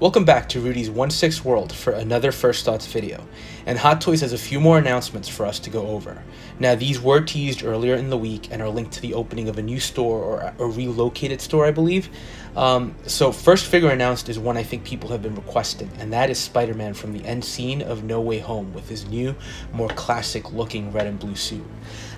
Welcome back to Rudy's 1/6 World for another First Thoughts video, and Hot Toys has a few more announcements for us to go over. Now, these were teased earlier in the week and are linked to the opening of a new store or a relocated store, I believe. So first figure announced is one I think people have been requesting, and that is Spider-Man from the end scene of No Way Home with his new, more classic looking red and blue suit.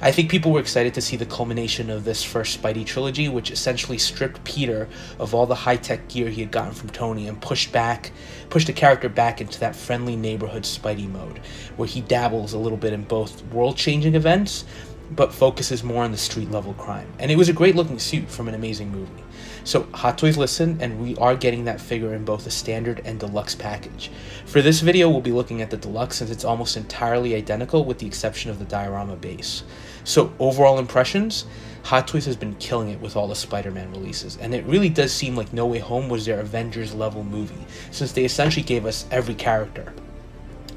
I think people were excited to see the culmination of this first Spidey trilogy, which essentially stripped Peter of all the high-tech gear he had gotten from Tony and pushed the character back into that friendly neighborhood Spidey mode, where he dabbles a little bit in both world-changing events, but focuses more on the street-level crime. And it was a great-looking suit from an amazing movie. So Hot Toys listened, and we are getting that figure in both a standard and deluxe package. For this video, we'll be looking at the deluxe since it's almost entirely identical with the exception of the diorama base. So overall impressions, Hot Toys has been killing it with all the Spider-Man releases, and it really does seem like No Way Home was their Avengers level movie, since they essentially gave us every character.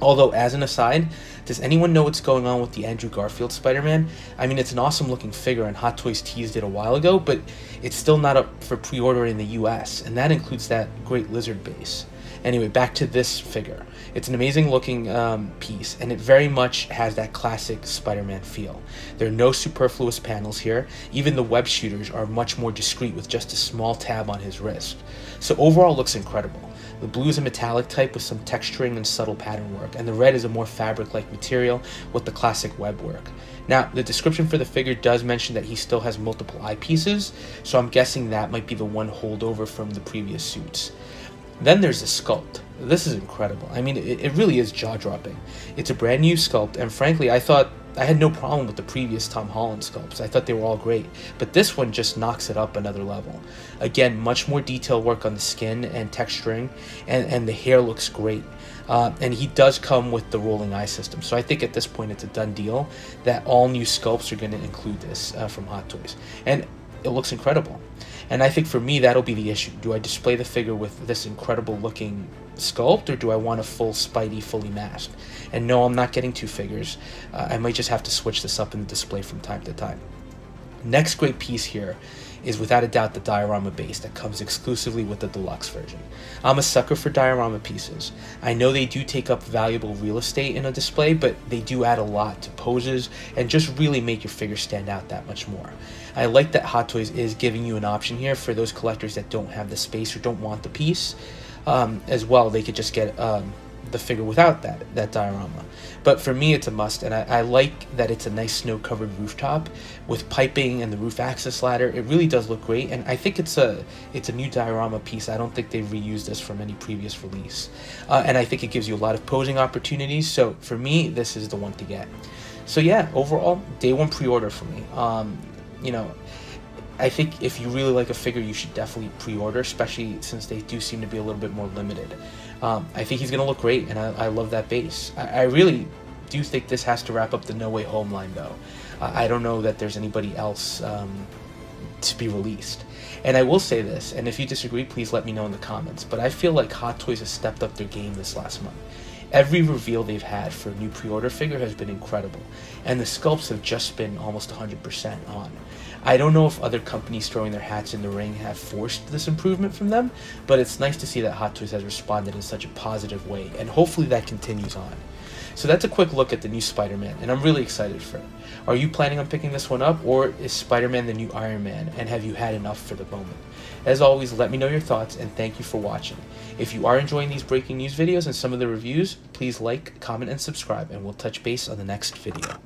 Although, as an aside, does anyone know what's going on with the Andrew Garfield Spider-Man? I mean, it's an awesome looking figure, and Hot Toys teased it a while ago, but it's still not up for pre-order in the US, and that includes that Great Lizard base. Anyway, back to this figure. It's an amazing looking piece, and it very much has that classic Spider-Man feel. There are no superfluous panels here. Even the web shooters are much more discreet with just a small tab on his wrist. So overall, it looks incredible. The blue is a metallic type with some texturing and subtle pattern work, and the red is a more fabric-like material with the classic web work. Now, the description for the figure does mention that he still has multiple eyepieces, so I'm guessing that might be the one holdover from the previous suits. Then there's the sculpt. This is incredible. I mean, it really is jaw-dropping. It's a brand new sculpt, and frankly, I had no problem with the previous Tom Holland sculpts. I thought they were all great, but this one just knocks it up another level. Again, much more detail work on the skin and texturing, and the hair looks great. And he does come with the rolling eye system, so I think at this point it's a done deal that all new sculpts are going to include this from Hot Toys. And it looks incredible. And I think for me, that'll be the issue. Do I display the figure with this incredible looking sculpt, or do I want a full Spidey fully masked? And no, I'm not getting two figures. I might just have to switch this up in the display from time to time. Next great piece here is without a doubt the diorama base that comes exclusively with the deluxe version. I'm a sucker for diorama pieces. I know they do take up valuable real estate in a display, but they do add a lot to poses and just really make your figure stand out that much more. I like that Hot Toys is giving you an option here for those collectors that don't have the space or don't want the piece. As well, they could just get the figure without that diorama. But for me, it's a must, and I like that it's a nice snow-covered rooftop with piping and the roof access ladder. It really does look great, and I think it's a new diorama piece. I don't think they've reused this from any previous release, and I think it gives you a lot of posing opportunities. So for me, this is the one to get. So yeah, overall, day one pre-order for me. You know, I think if you really like a figure, you should definitely pre-order, especially since they do seem to be a little bit more limited. I think he's going to look great, and I love that base. I really do think this has to wrap up the No Way Home line, though. I don't know that there's anybody else to be released. And I will say this, and if you disagree, please let me know in the comments, but I feel like Hot Toys has stepped up their game this last month. Every reveal they've had for a new pre-order figure has been incredible, and the sculpts have just been almost 100% on. I don't know if other companies throwing their hats in the ring have forced this improvement from them, but it's nice to see that Hot Toys has responded in such a positive way, and hopefully that continues on. So that's a quick look at the new Spider-Man, and I'm really excited for it. Are you planning on picking this one up, or is Spider-Man the new Iron Man, and have you had enough for the moment? As always, let me know your thoughts, and thank you for watching. If you are enjoying these breaking news videos and some of the reviews, please like, comment, and subscribe, and we'll touch base on the next video.